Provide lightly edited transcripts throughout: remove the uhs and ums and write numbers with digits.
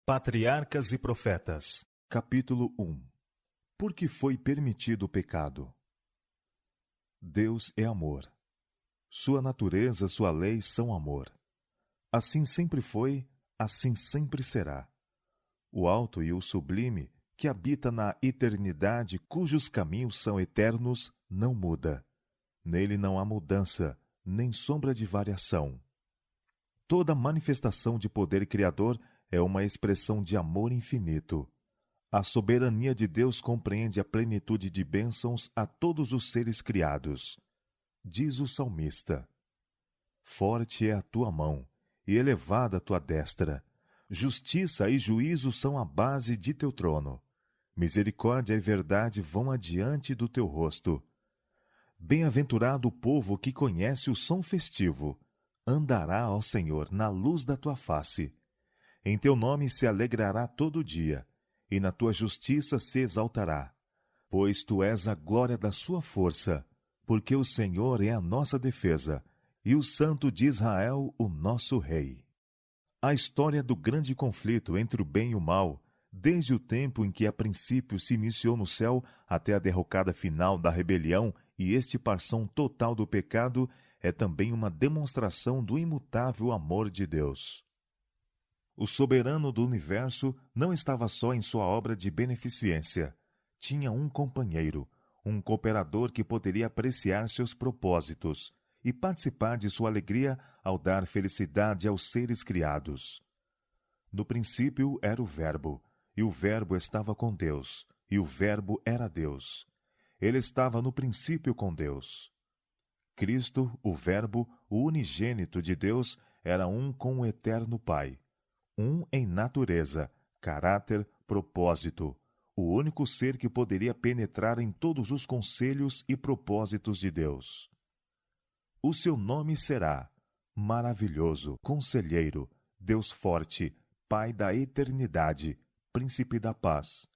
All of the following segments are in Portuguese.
Patriarcas e Profetas. Capítulo 1. Por que foi permitido o pecado? Deus é amor. Sua natureza, sua lei são amor. Assim sempre foi, assim sempre será. O alto e o sublime, que habita na eternidade, cujos caminhos são eternos, não muda. Nele não há mudança, nem sombra de variação. Toda manifestação de poder criador é uma expressão de amor infinito. A soberania de Deus compreende a plenitude de bênçãos a todos os seres criados. Diz o salmista: Forte é a tua mão, e elevada a tua destra. Justiça e juízo são a base de teu trono. Misericórdia e verdade vão adiante do teu rosto. Bem-aventurado o povo que conhece o som festivo. Andará, ó Senhor, na luz da tua face. Em teu nome se alegrará todo dia, e na tua justiça se exaltará. Pois tu és a glória da sua força, porque o Senhor é a nossa defesa, e o Santo de Israel o nosso Rei. A história do grande conflito entre o bem e o mal, desde o tempo em que a princípio se iniciou no céu até a derrocada final da rebelião e extirpação total do pecado, é também uma demonstração do imutável amor de Deus. O soberano do universo não estava só em sua obra de beneficência. Tinha um companheiro, um cooperador que poderia apreciar seus propósitos e participar de sua alegria ao dar felicidade aos seres criados. No princípio era o Verbo, e o Verbo estava com Deus, e o Verbo era Deus. Ele estava no princípio com Deus. Cristo, o Verbo, o unigênito de Deus, era um com o eterno Pai. Um em natureza, caráter, propósito, o único ser que poderia penetrar em todos os conselhos e propósitos de Deus. O seu nome será Maravilhoso, Conselheiro, Deus Forte, Pai da Eternidade, Príncipe da Paz.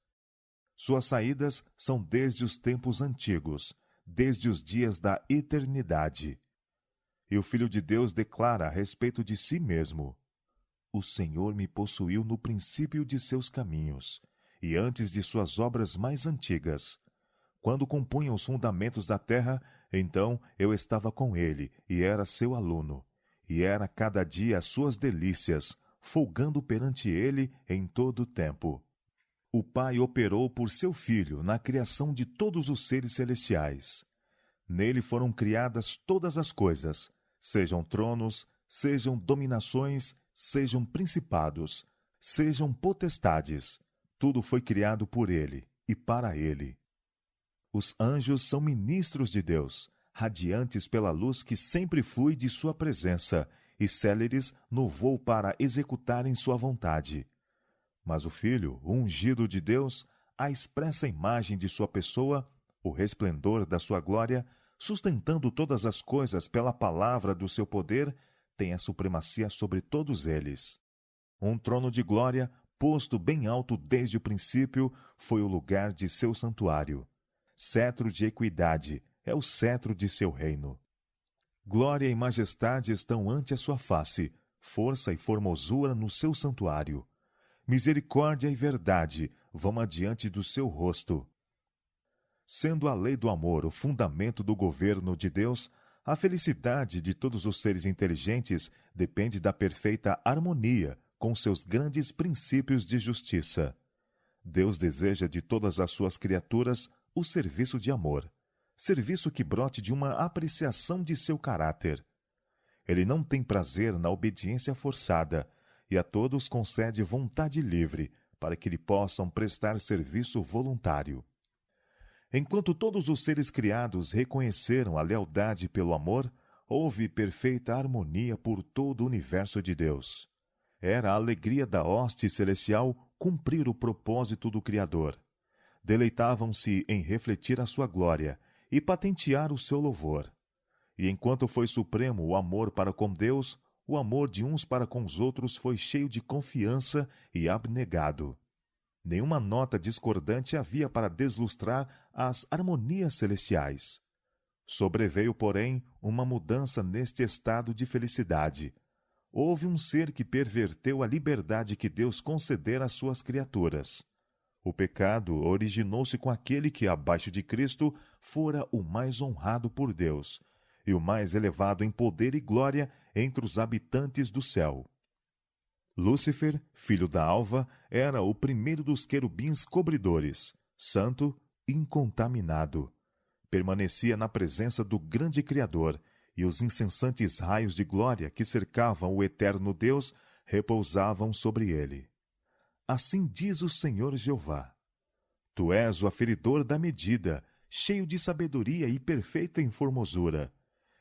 Suas saídas são desde os tempos antigos, desde os dias da eternidade. E o Filho de Deus declara a respeito de si mesmo: O Senhor me possuiu no princípio de seus caminhos, e antes de suas obras mais antigas. Quando compunha os fundamentos da terra, então eu estava com ele, e era seu aluno, e era cada dia as suas delícias, folgando perante ele em todo o tempo. O Pai operou por seu Filho na criação de todos os seres celestiais. Nele foram criadas todas as coisas, sejam tronos, sejam dominações, sejam principados, sejam potestades. Tudo foi criado por ele e para ele. Os anjos são ministros de Deus, radiantes pela luz que sempre flui de sua presença e céleres no voo para executarem sua vontade. Mas o Filho, o ungido de Deus, a expressa imagem de sua pessoa, o resplendor da sua glória, sustentando todas as coisas pela palavra do seu poder, tem a supremacia sobre todos eles. Um trono de glória, posto bem alto desde o princípio, foi o lugar de seu santuário. Cetro de equidade é o cetro de seu reino. Glória e majestade estão ante a sua face, força e formosura no seu santuário. Misericórdia e verdade vão adiante do seu rosto. Sendo a lei do amor o fundamento do governo de Deus, a felicidade de todos os seres inteligentes depende da perfeita harmonia com seus grandes princípios de justiça. Deus deseja de todas as suas criaturas o serviço de amor, serviço que brote de uma apreciação de seu caráter. Ele não tem prazer na obediência forçada, e a todos concede vontade livre, para que lhe possam prestar serviço voluntário. Enquanto todos os seres criados reconheceram a lealdade pelo amor, houve perfeita harmonia por todo o universo de Deus. Era a alegria da hoste celestial cumprir o propósito do Criador. Deleitavam-se em refletir a sua glória e patentear o seu louvor. E enquanto foi supremo o amor para com Deus, o amor de uns para com os outros foi cheio de confiança e abnegado. Nenhuma nota discordante havia para deslustrar as harmonias celestiais. Sobreveio, porém, uma mudança neste estado de felicidade. houve um ser que perverteu a liberdade que Deus concedera às suas criaturas. O pecado originou-se com aquele que, abaixo de Cristo, fora o mais honrado por Deus, e o mais elevado em poder e glória entre os habitantes do céu. Lúcifer, filho da alva, era o primeiro dos querubins cobridores, santo, incontaminado. Permanecia na presença do grande Criador, e os incessantes raios de glória que cercavam o eterno Deus repousavam sobre ele. Assim diz o Senhor Jeová: Tu és o aferidor da medida, cheio de sabedoria e perfeito em formosura.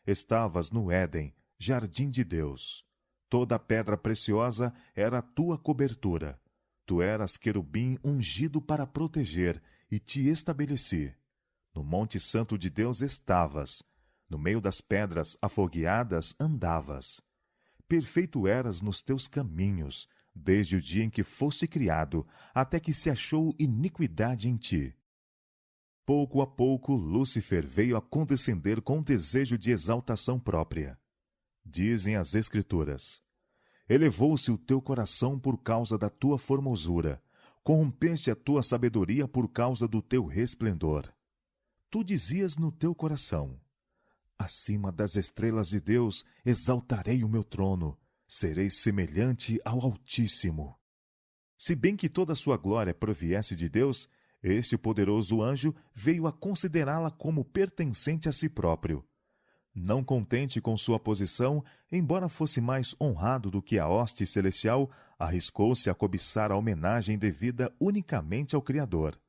Estavas no Éden, jardim de Deus. Toda pedra preciosa era a tua cobertura. Tu eras querubim ungido para proteger, e te estabeleci. No monte santo de Deus estavas. No meio das pedras afogueadas andavas. Perfeito eras nos teus caminhos, desde o dia em que foste criado, até que se achou iniquidade em ti. Pouco a pouco, Lúcifer veio a condescender com desejo de exaltação própria. Dizem as Escrituras: Elevou-se o teu coração por causa da tua formosura, corrompeste a tua sabedoria por causa do teu resplendor. Tu dizias no teu coração: Acima das estrelas de Deus exaltarei o meu trono, serei semelhante ao Altíssimo. Se bem que toda a sua glória proviesse de Deus, este poderoso anjo veio a considerá-la como pertencente a si próprio. Não contente com sua posição, embora fosse mais honrado do que a hoste celestial, arriscou-se a cobiçar a homenagem devida unicamente ao Criador.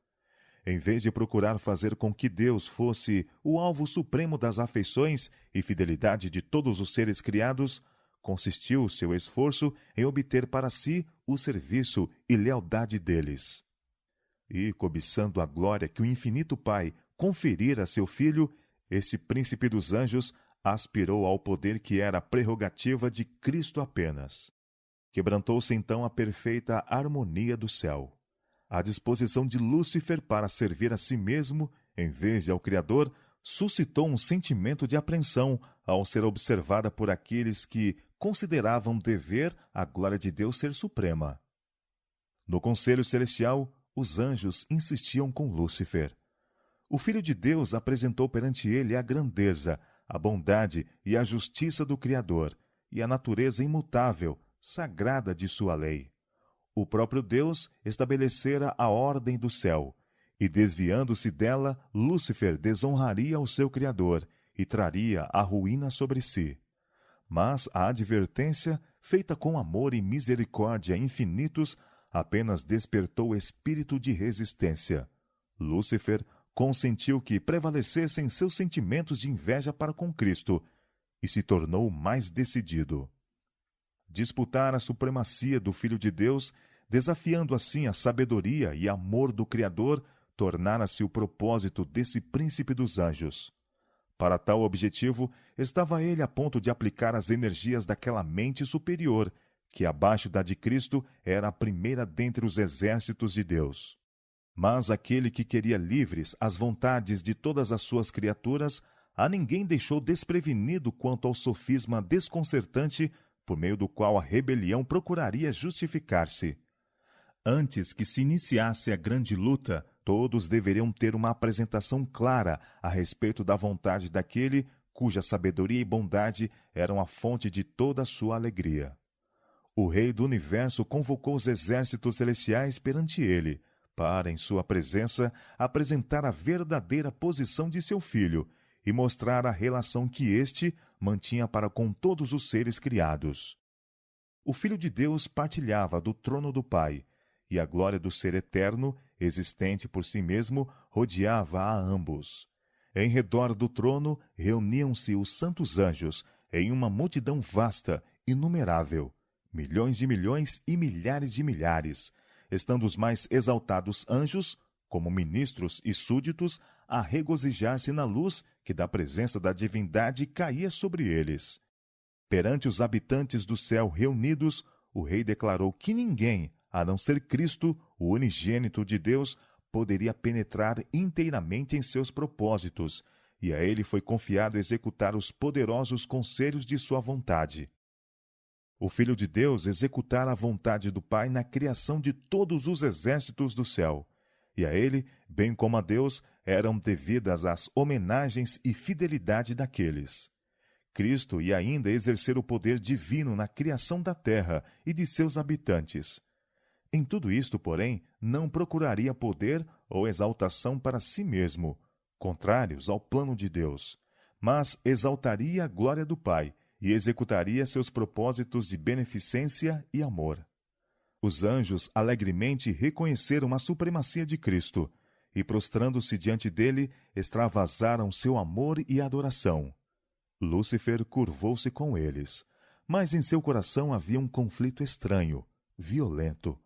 Em vez de procurar fazer com que Deus fosse o alvo supremo das afeições e fidelidade de todos os seres criados, consistiu seu esforço em obter para si o serviço e lealdade deles. E, cobiçando a glória que o infinito Pai conferira a seu Filho, este príncipe dos anjos aspirou ao poder que era a prerrogativa de Cristo apenas. Quebrantou-se então a perfeita harmonia do céu. A disposição de Lúcifer para servir a si mesmo, em vez de ao Criador, suscitou um sentimento de apreensão ao ser observada por aqueles que consideravam dever a glória de Deus ser suprema. No conselho celestial, os anjos insistiam com Lúcifer. O Filho de Deus apresentou perante ele a grandeza, a bondade e a justiça do Criador, e a natureza imutável, sagrada de sua lei. O próprio Deus estabelecera a ordem do céu, e desviando-se dela, Lúcifer desonraria o seu Criador e traria a ruína sobre si. Mas a advertência, feita com amor e misericórdia infinitos, apenas despertou espírito de resistência. Lúcifer consentiu que prevalecessem seus sentimentos de inveja para com Cristo e se tornou mais decidido. Disputar a supremacia do Filho de Deus, desafiando assim a sabedoria e amor do Criador, tornara-se o propósito desse príncipe dos anjos. Para tal objetivo, estava ele a ponto de aplicar as energias daquela mente superior, que abaixo da de Cristo era a primeira dentre os exércitos de Deus. Mas aquele que queria livres as vontades de todas as suas criaturas, a ninguém deixou desprevenido quanto ao sofisma desconcertante por meio do qual a rebelião procuraria justificar-se. Antes que se iniciasse a grande luta, todos deveriam ter uma apresentação clara a respeito da vontade daquele cuja sabedoria e bondade eram a fonte de toda a sua alegria. O Rei do Universo convocou os exércitos celestiais perante ele, para, em sua presença, apresentar a verdadeira posição de seu filho e mostrar a relação que este mantinha para com todos os seres criados. O Filho de Deus partilhava do trono do Pai, e a glória do Ser Eterno, existente por si mesmo, rodeava a ambos. Em redor do trono reuniam-se os santos anjos, em uma multidão vasta, inumerável, milhões de milhões e milhares de milhares, estando os mais exaltados anjos, como ministros e súditos, a regozijar-se na luz que da presença da divindade caía sobre eles. Perante os habitantes do céu reunidos, o rei declarou que ninguém, a não ser Cristo, o unigênito de Deus, poderia penetrar inteiramente em seus propósitos, e a ele foi confiado executar os poderosos conselhos de sua vontade. o Filho de Deus executara a vontade do Pai na criação de todos os exércitos do céu, e a ele, bem como a Deus, eram devidas as homenagens e fidelidade daqueles. Cristo ia ainda exercer o poder divino na criação da terra e de seus habitantes. Em tudo isto, porém, não procuraria poder ou exaltação para si mesmo, contrários ao plano de Deus, mas exaltaria a glória do Pai e executaria seus propósitos de beneficência e amor. Os anjos alegremente reconheceram a supremacia de Cristo e, prostrando-se diante dele, extravasaram seu amor e adoração. Lúcifer curvou-se com eles, mas em seu coração havia um conflito estranho, violento.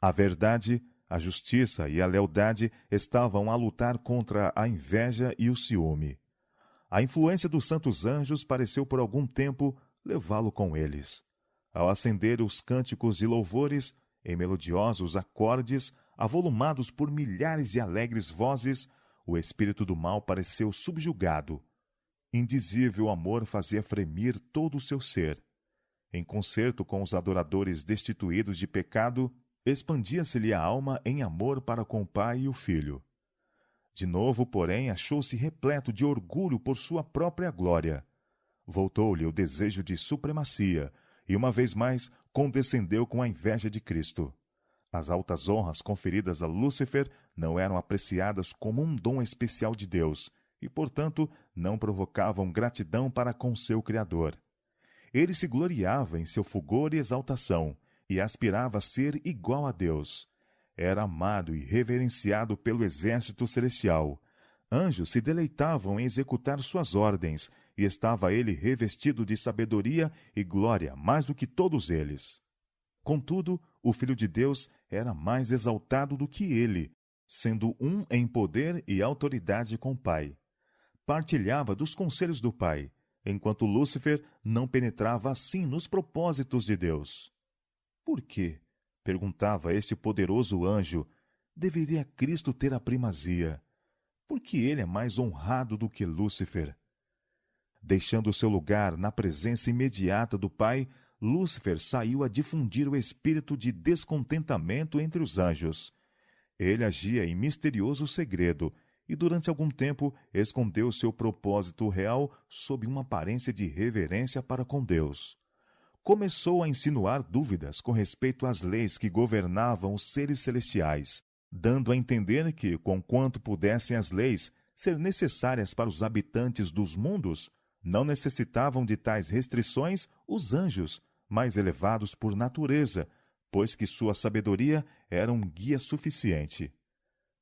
A verdade, a justiça e a lealdade estavam a lutar contra a inveja e o ciúme. A influência dos santos anjos pareceu por algum tempo levá-lo com eles. Ao acender os cânticos e louvores, em melodiosos acordes, avolumados por milhares de alegres vozes, o espírito do mal pareceu subjugado. Indizível amor fazia fremir todo o seu ser. Em concerto com os adoradores destituídos de pecado, expandia-se-lhe a alma em amor para com o Pai e o Filho. De novo, porém, achou-se repleto de orgulho por sua própria glória. Voltou-lhe o desejo de supremacia, e uma vez mais condescendeu com a inveja de Cristo. As altas honras conferidas a Lúcifer não eram apreciadas como um dom especial de Deus, e, portanto, não provocavam gratidão para com seu Criador. Ele se gloriava em seu fulgor e exaltação, e aspirava a ser igual a Deus. Era amado e reverenciado pelo exército celestial. Anjos se deleitavam em executar suas ordens, e estava ele revestido de sabedoria e glória mais do que todos eles. Contudo, o Filho de Deus era mais exaltado do que ele, sendo um em poder e autoridade com o Pai. Partilhava dos conselhos do Pai, enquanto Lúcifer não penetrava assim nos propósitos de Deus. Por quê? Perguntava este poderoso anjo. Deveria Cristo ter a primazia? Porque ele é mais honrado do que Lúcifer. Deixando seu lugar na presença imediata do Pai, Lúcifer saiu a difundir o espírito de descontentamento entre os anjos. Ele agia em misterioso segredo e, durante algum tempo, escondeu seu propósito real sob uma aparência de reverência para com Deus. Começou a insinuar dúvidas com respeito às leis que governavam os seres celestiais, dando a entender que, conquanto pudessem as leis ser necessárias para os habitantes dos mundos, não necessitavam de tais restrições os anjos, mais elevados por natureza, pois que sua sabedoria era um guia suficiente.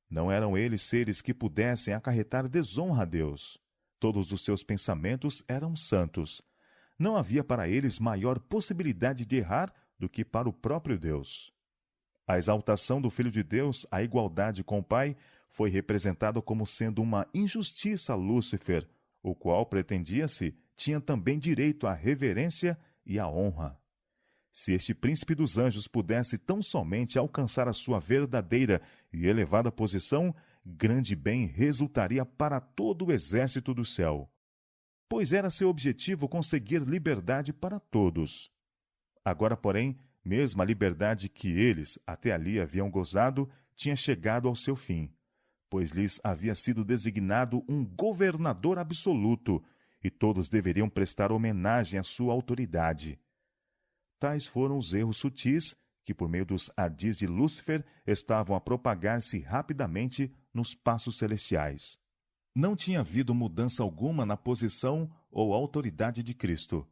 Não eram eles seres que pudessem acarretar desonra a Deus. Todos os seus pensamentos eram santos. Não havia para eles maior possibilidade de errar do que para o próprio Deus. A exaltação do Filho de Deus à igualdade com o Pai foi representada como sendo uma injustiça a Lúcifer, o qual, pretendia-se, tinha também direito à reverência e à honra. Se este príncipe dos anjos pudesse tão somente alcançar a sua verdadeira e elevada posição, grande bem resultaria para todo o exército do céu. Pois era seu objetivo conseguir liberdade para todos. Agora, porém, mesmo a liberdade que eles até ali haviam gozado tinha chegado ao seu fim, pois lhes havia sido designado um governador absoluto, e todos deveriam prestar homenagem à sua autoridade. Tais foram os erros sutis que, por meio dos ardis de Lúcifer, estavam a propagar-se rapidamente nos passos celestiais. Não tinha havido mudança alguma na posição ou autoridade de Cristo.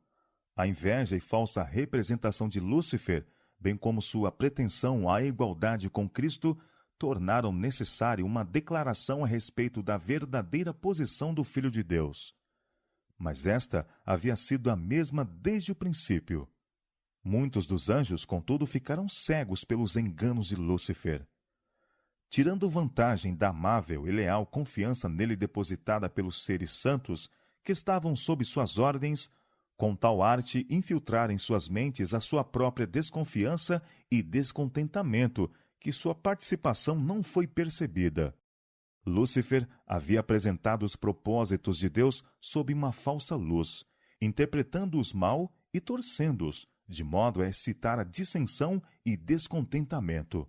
A inveja e falsa representação de Lúcifer, bem como sua pretensão à igualdade com Cristo, tornaram necessária uma declaração a respeito da verdadeira posição do Filho de Deus. Mas esta havia sido a mesma desde o princípio. Muitos dos anjos, contudo, ficaram cegos pelos enganos de Lúcifer. Tirando vantagem da amável e leal confiança nele depositada pelos seres santos, que estavam sob suas ordens, com tal arte infiltraram em suas mentes a sua própria desconfiança e descontentamento, que sua participação não foi percebida. Lúcifer havia apresentado os propósitos de Deus sob uma falsa luz, interpretando-os mal e torcendo-os, de modo a excitar a dissensão e descontentamento.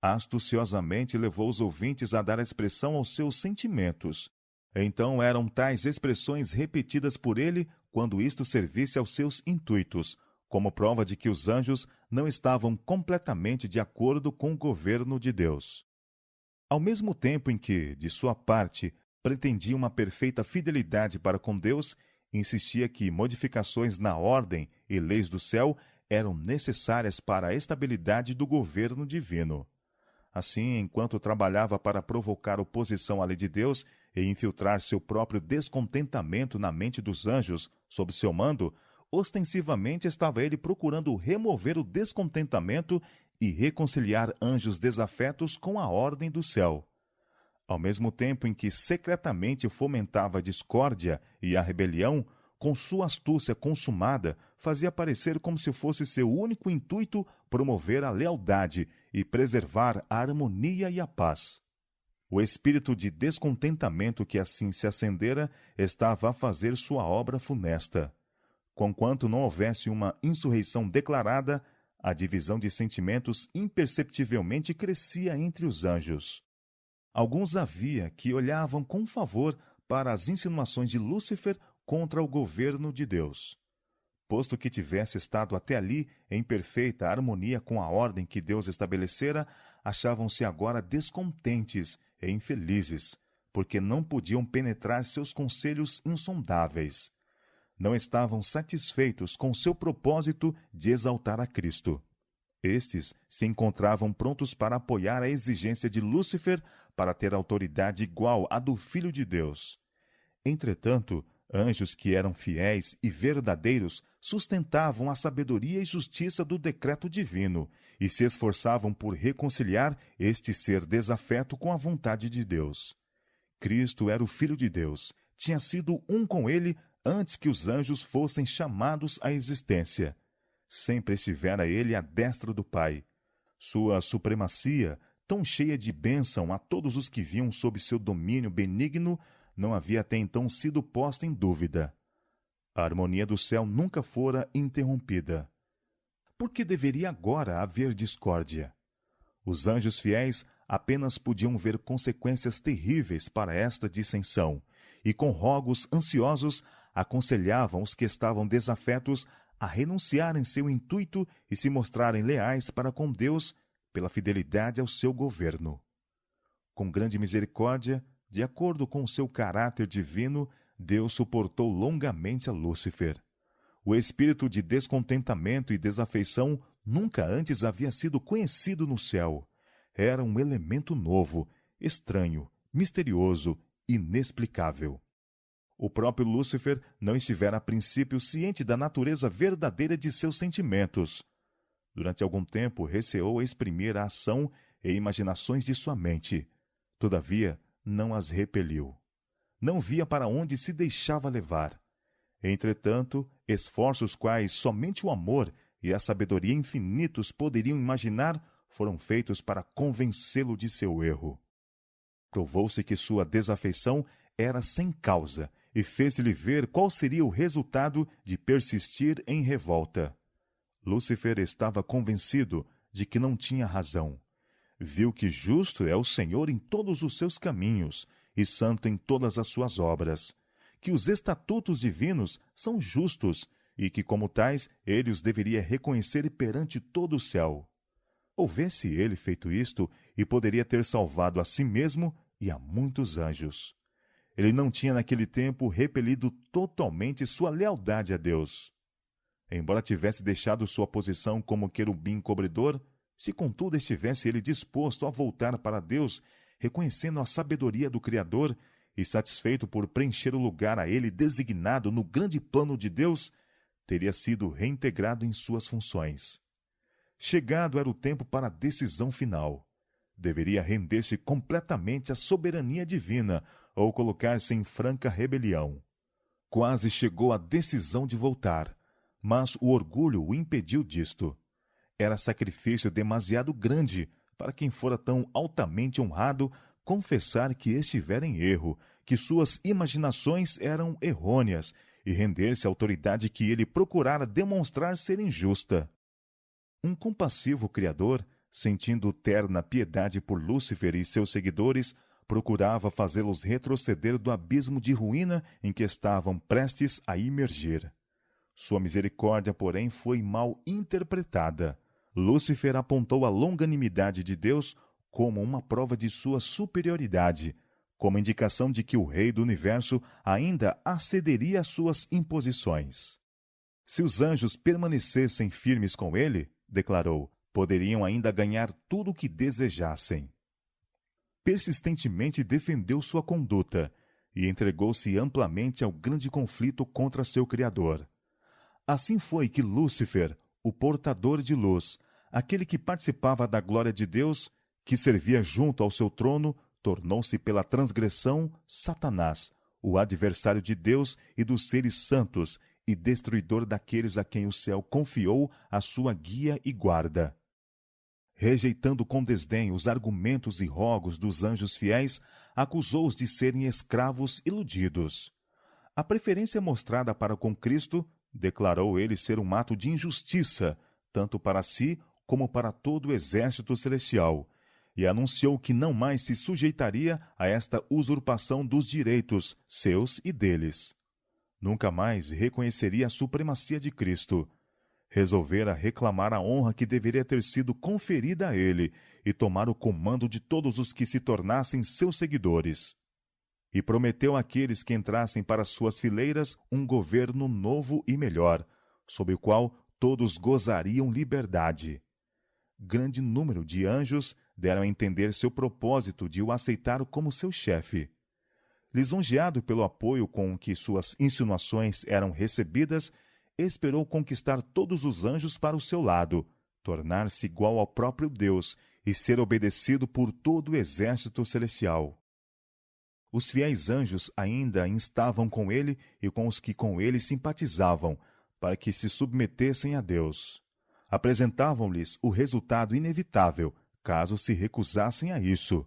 Astuciosamente levou os ouvintes a dar expressão aos seus sentimentos. Então eram tais expressões repetidas por ele quando isto servisse aos seus intuitos, como prova de que os anjos não estavam completamente de acordo com o governo de Deus. Ao mesmo tempo em que, de sua parte, pretendia uma perfeita fidelidade para com Deus, insistia que modificações na ordem e leis do céu eram necessárias para a estabilidade do governo divino. Assim, enquanto trabalhava para provocar oposição à lei de Deus e infiltrar seu próprio descontentamento na mente dos anjos sob seu mando, ostensivamente estava ele procurando remover o descontentamento e reconciliar anjos desafetos com a ordem do céu. Ao mesmo tempo em que secretamente fomentava a discórdia e a rebelião, com sua astúcia consumada, fazia parecer como se fosse seu único intuito promover a lealdade e preservar a harmonia e a paz. O espírito de descontentamento que assim se acendera estava a fazer sua obra funesta. Conquanto não houvesse uma insurreição declarada, a divisão de sentimentos imperceptivelmente crescia entre os anjos. Alguns havia que olhavam com favor para as insinuações de Lúcifer contra o governo de Deus. Posto que tivesse estado até ali em perfeita harmonia com a ordem que Deus estabelecera, achavam-se agora descontentes e infelizes, porque não podiam penetrar seus conselhos insondáveis. Não estavam satisfeitos com seu propósito de exaltar a Cristo. Estes se encontravam prontos para apoiar a exigência de Lúcifer para ter autoridade igual à do Filho de Deus. Entretanto, anjos que eram fiéis e verdadeiros sustentavam a sabedoria e justiça do decreto divino e se esforçavam por reconciliar este ser desafeto com a vontade de Deus. Cristo era o Filho de Deus, tinha sido um com ele antes que os anjos fossem chamados à existência. Sempre estivera ele à destra do Pai. Sua supremacia, tão cheia de bênção a todos os que viam sob seu domínio benigno, não havia até então sido posta em dúvida. A harmonia do céu nunca fora interrompida. Por que deveria agora haver discórdia? Os anjos fiéis apenas podiam ver consequências terríveis para esta dissensão, e com rogos ansiosos aconselhavam os que estavam desafetos a renunciarem seu intuito e se mostrarem leais para com Deus pela fidelidade ao seu governo. Com grande misericórdia, de acordo com o seu caráter divino, Deus suportou longamente a Lúcifer. O espírito de descontentamento e desafeição nunca antes havia sido conhecido no céu. Era um elemento novo, estranho, misterioso, inexplicável. O próprio Lúcifer não estivera a princípio ciente da natureza verdadeira de seus sentimentos. Durante algum tempo receou exprimir a ação e imaginações de sua mente. Todavia, não as repeliu. Não via para onde se deixava levar. Entretanto, esforços quais somente o amor e a sabedoria infinitos poderiam imaginar foram feitos para convencê-lo de seu erro. Provou-se que sua desafeição era sem causa e fez-lhe ver qual seria o resultado de persistir em revolta. Lúcifer estava convencido de que não tinha razão. Viu que justo é o Senhor em todos os seus caminhos e santo em todas as suas obras, que os estatutos divinos são justos e que, como tais, ele os deveria reconhecer perante todo o céu. Houvesse ele feito isto, e poderia ter salvado a si mesmo e a muitos anjos. Ele não tinha naquele tempo repelido totalmente sua lealdade a Deus. Embora tivesse deixado sua posição como querubim cobridor, se contudo estivesse ele disposto a voltar para Deus, reconhecendo a sabedoria do Criador e satisfeito por preencher o lugar a ele designado no grande plano de Deus, teria sido reintegrado em suas funções. Chegado era o tempo para a decisão final. Deveria render-se completamente à soberania divina ou colocar-se em franca rebelião. Quase chegou à decisão de voltar, mas o orgulho o impediu disto. Era sacrifício demasiado grande para quem fora tão altamente honrado confessar que estivera em erro, que suas imaginações eram errôneas e render-se à autoridade que ele procurara demonstrar ser injusta. Um compassivo Criador, sentindo terna piedade por Lúcifer e seus seguidores, procurava fazê-los retroceder do abismo de ruína em que estavam prestes a imergir. Sua misericórdia, porém, foi mal interpretada. Lúcifer apontou a longanimidade de Deus como uma prova de sua superioridade, como indicação de que o Rei do Universo ainda acederia às suas imposições. Se os anjos permanecessem firmes com ele, declarou, poderiam ainda ganhar tudo o que desejassem. Persistentemente defendeu sua conduta e entregou-se amplamente ao grande conflito contra seu Criador. Assim foi que Lúcifer, o portador de luz, aquele que participava da glória de Deus, que servia junto ao seu trono, tornou-se pela transgressão Satanás, o adversário de Deus e dos seres santos e destruidor daqueles a quem o céu confiou a sua guia e guarda. Rejeitando com desdém os argumentos e rogos dos anjos fiéis, acusou-os de serem escravos iludidos. A preferência mostrada para com Cristo declarou ele ser um ato de injustiça, tanto para si como para todo o exército celestial, e anunciou que não mais se sujeitaria a esta usurpação dos direitos, seus e deles. Nunca mais reconheceria a supremacia de Cristo. Resolvera reclamar a honra que deveria ter sido conferida a ele e tomar o comando de todos os que se tornassem seus seguidores. E prometeu àqueles que entrassem para suas fileiras um governo novo e melhor, sob o qual todos gozariam liberdade. Grande número de anjos deram a entender seu propósito de o aceitar como seu chefe. Lisonjeado pelo apoio com que suas insinuações eram recebidas, esperou conquistar todos os anjos para o seu lado, tornar-se igual ao próprio Deus e ser obedecido por todo o exército celestial. Os fiéis anjos ainda instavam com ele e com os que com ele simpatizavam, para que se submetessem a Deus. Apresentavam-lhes o resultado inevitável, caso se recusassem a isso.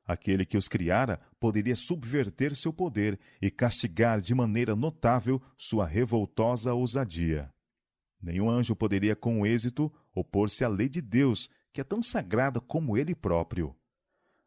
Aquele que os criara poderia subverter seu poder e castigar de maneira notável sua revoltosa ousadia. Nenhum anjo poderia com êxito opor-se à lei de Deus, que é tão sagrada como ele próprio.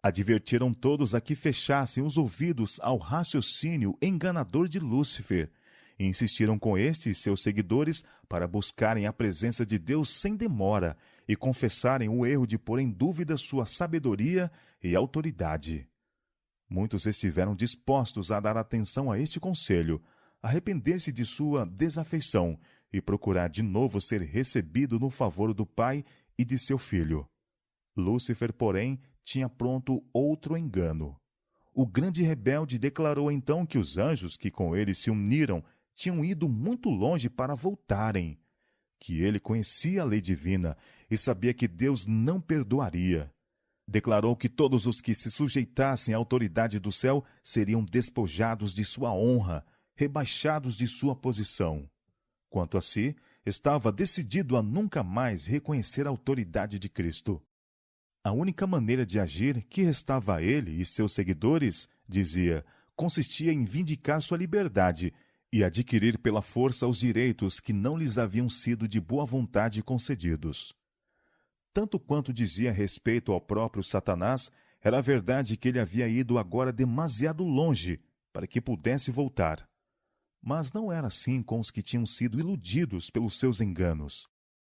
Advertiram todos a que fechassem os ouvidos ao raciocínio enganador de Lúcifer, e insistiram com este e seus seguidores para buscarem a presença de Deus sem demora e confessarem o erro de pôr em dúvida sua sabedoria e autoridade. Muitos estiveram dispostos a dar atenção a este conselho, arrepender-se de sua desafeição e procurar de novo ser recebido no favor do Pai e de seu Filho. Lúcifer, porém, tinha pronto outro engano. O grande rebelde declarou então que os anjos que com ele se uniram tinham ido muito longe para voltarem, que ele conhecia a lei divina e sabia que Deus não perdoaria. Declarou que todos os que se sujeitassem à autoridade do céu seriam despojados de sua honra, rebaixados de sua posição. Quanto a si, estava decidido a nunca mais reconhecer a autoridade de Cristo. A única maneira de agir que restava a ele e seus seguidores, dizia, consistia em vindicar sua liberdade e adquirir pela força os direitos que não lhes haviam sido de boa vontade concedidos. Tanto quanto dizia respeito ao próprio Satanás, era verdade que ele havia ido agora demasiado longe para que pudesse voltar. Mas não era assim com os que tinham sido iludidos pelos seus enganos.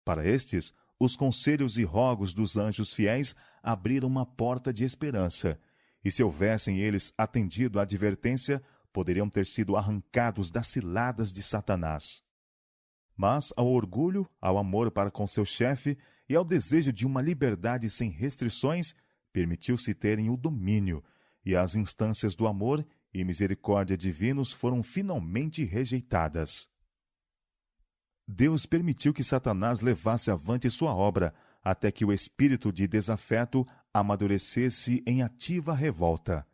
Para estes, os conselhos e rogos dos anjos fiéis abriram uma porta de esperança, e se houvessem eles atendido à advertência, poderiam ter sido arrancados das ciladas de Satanás. Mas ao orgulho, ao amor para com seu chefe e ao desejo de uma liberdade sem restrições, permitiu-se terem o domínio, e as instâncias do amor e misericórdia divinos foram finalmente rejeitadas. Deus permitiu que Satanás levasse avante sua obra, até que o espírito de desafeto amadurecesse em ativa revolta.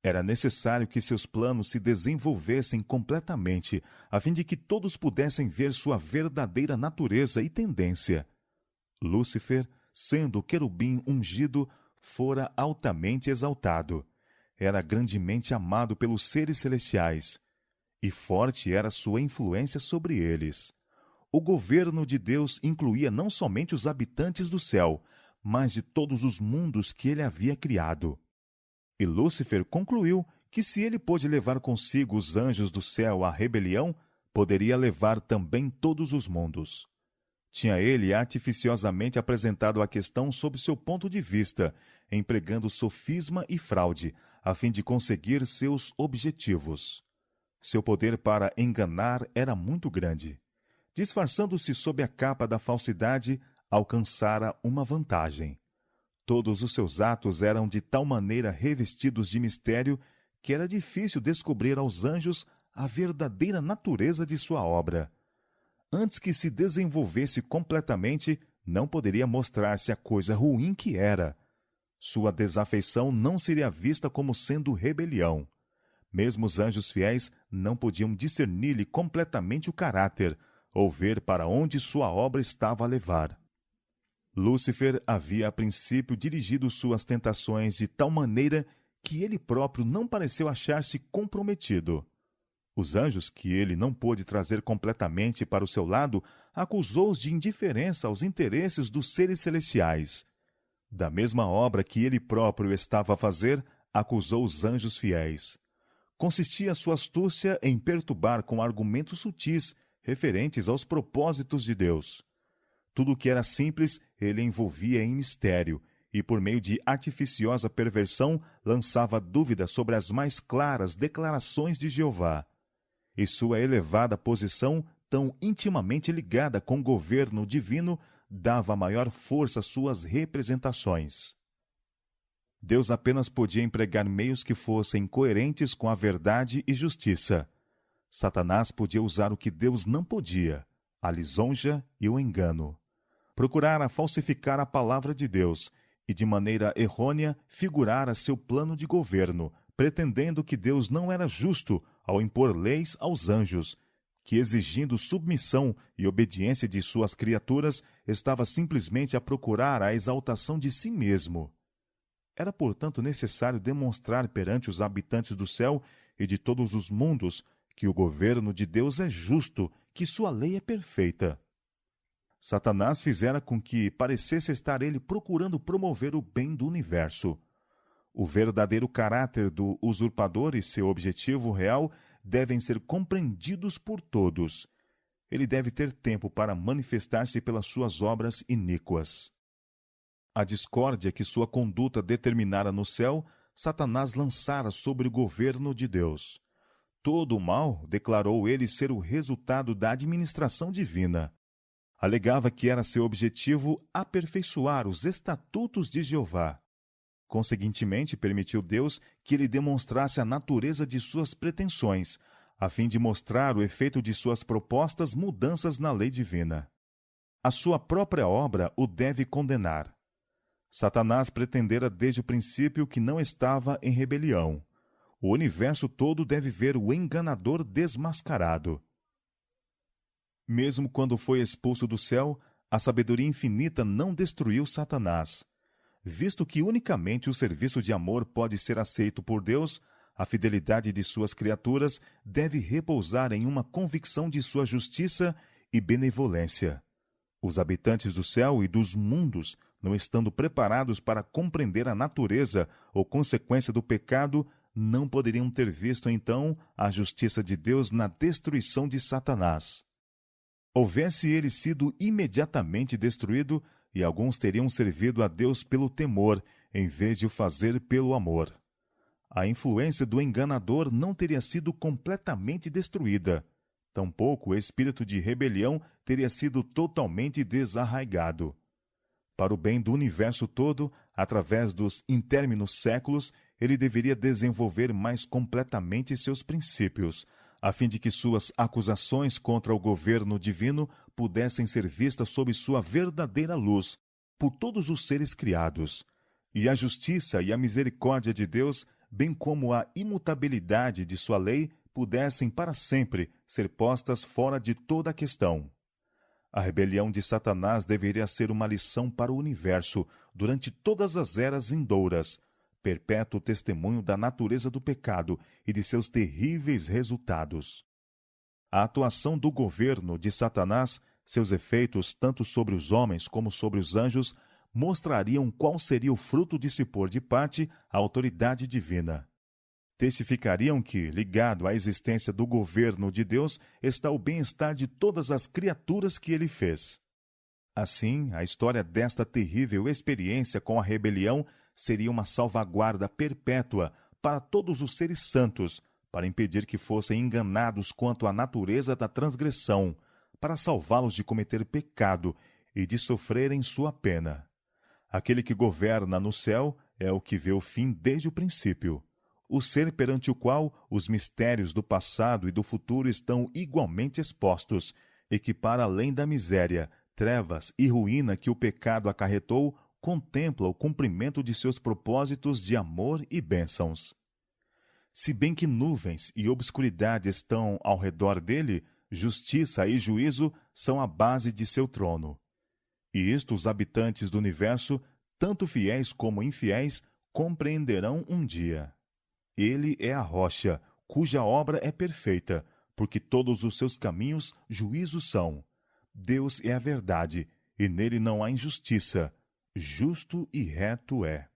Era necessário que seus planos se desenvolvessem completamente, a fim de que todos pudessem ver sua verdadeira natureza e tendência. Lúcifer, sendo o querubim ungido, fora altamente exaltado. Era grandemente amado pelos seres celestiais. e forte era sua influência sobre eles. O governo de Deus incluía não somente os habitantes do céu, mas de todos os mundos que ele havia criado. E Lúcifer concluiu que se ele pôde levar consigo os anjos do céu à rebelião, poderia levar também todos os mundos. Tinha ele artificiosamente apresentado a questão sob seu ponto de vista, empregando sofisma e fraude, a fim de conseguir seus objetivos. Seu poder para enganar era muito grande. Disfarçando-se sob a capa da falsidade, alcançara uma vantagem. Todos os seus atos eram de tal maneira revestidos de mistério que era difícil descobrir aos anjos a verdadeira natureza de sua obra. Antes que se desenvolvesse completamente, não poderia mostrar-se a coisa ruim que era. Sua desafeição não seria vista como sendo rebelião. Mesmo os anjos fiéis não podiam discernir-lhe completamente o caráter, ou ver para onde sua obra estava a levar. Lúcifer havia a princípio dirigido suas tentações de tal maneira que ele próprio não pareceu achar-se comprometido. Os anjos, que ele não pôde trazer completamente para o seu lado, acusou-os de indiferença aos interesses dos seres celestiais. Da mesma obra que ele próprio estava a fazer, acusou os anjos fiéis. Consistia sua astúcia em perturbar com argumentos sutis, referentes aos propósitos de Deus. Tudo o que era simples, ele envolvia em mistério, e por meio de artificiosa perversão, lançava dúvida sobre as mais claras declarações de Jeová. E sua elevada posição, tão intimamente ligada com o governo divino, dava maior força às suas representações. Deus apenas podia empregar meios que fossem coerentes com a verdade e justiça. Satanás podia usar o que Deus não podia, a lisonja e o engano. Procurara falsificar a palavra de Deus e, de maneira errônea, figurara seu plano de governo, pretendendo que Deus não era justo ao impor leis aos anjos, que, exigindo submissão e obediência de suas criaturas, estava simplesmente a procurar a exaltação de si mesmo. Era, portanto, necessário demonstrar perante os habitantes do céu e de todos os mundos que o governo de Deus é justo, que sua lei é perfeita. Satanás fizera com que parecesse estar ele procurando promover o bem do universo. O verdadeiro caráter do usurpador e seu objetivo real devem ser compreendidos por todos. Ele deve ter tempo para manifestar-se pelas suas obras iníquas. A discórdia que sua conduta determinara no céu, Satanás lançara sobre o governo de Deus. Todo o mal declarou ele ser o resultado da administração divina. Alegava que era seu objetivo aperfeiçoar os estatutos de Jeová. Conseguintemente, permitiu Deus que ele demonstrasse a natureza de suas pretensões, a fim de mostrar o efeito de suas propostas mudanças na lei divina. A sua própria obra o deve condenar. Satanás pretendera desde o princípio que não estava em rebelião. O universo todo deve ver o enganador desmascarado. Mesmo quando foi expulso do céu, a sabedoria infinita não destruiu Satanás. Visto que unicamente o serviço de amor pode ser aceito por Deus, a fidelidade de suas criaturas deve repousar em uma convicção de sua justiça e benevolência. Os habitantes do céu e dos mundos, não estando preparados para compreender a natureza ou consequência do pecado, não poderiam ter visto então a justiça de Deus na destruição de Satanás. Houvesse ele sido imediatamente destruído, e alguns teriam servido a Deus pelo temor, em vez de o fazer pelo amor. A influência do enganador não teria sido completamente destruída. Tampouco o espírito de rebelião teria sido totalmente desarraigado. Para o bem do universo todo, através dos intérminos séculos, ele deveria desenvolver mais completamente seus princípios, a fim de que suas acusações contra o governo divino pudessem ser vistas sob sua verdadeira luz, por todos os seres criados, e a justiça e a misericórdia de Deus, bem como a imutabilidade de sua lei, pudessem para sempre ser postas fora de toda a questão. A rebelião de Satanás deveria ser uma lição para o universo durante todas as eras vindouras, perpétuo testemunho da natureza do pecado e de seus terríveis resultados. A atuação do governo de Satanás, seus efeitos tanto sobre os homens como sobre os anjos, mostrariam qual seria o fruto de se pôr de parte a autoridade divina. Testificariam que, ligado à existência do governo de Deus, está o bem-estar de todas as criaturas que ele fez. Assim, a história desta terrível experiência com a rebelião seria uma salvaguarda perpétua para todos os seres santos, para impedir que fossem enganados quanto à natureza da transgressão, para salvá-los de cometer pecado e de sofrerem sua pena. Aquele que governa no céu é o que vê o fim desde o princípio, o ser perante o qual os mistérios do passado e do futuro estão igualmente expostos, e que, para além da miséria, trevas e ruína que o pecado acarretou, contempla o cumprimento de seus propósitos de amor e bênçãos. Se bem que nuvens e obscuridade estão ao redor dele, justiça e juízo são a base de seu trono. E isto os habitantes do universo, tanto fiéis como infiéis, compreenderão um dia. Ele é a rocha, cuja obra é perfeita, porque todos os seus caminhos juízos são. Deus é a verdade, e nele não há injustiça. Justo e reto é.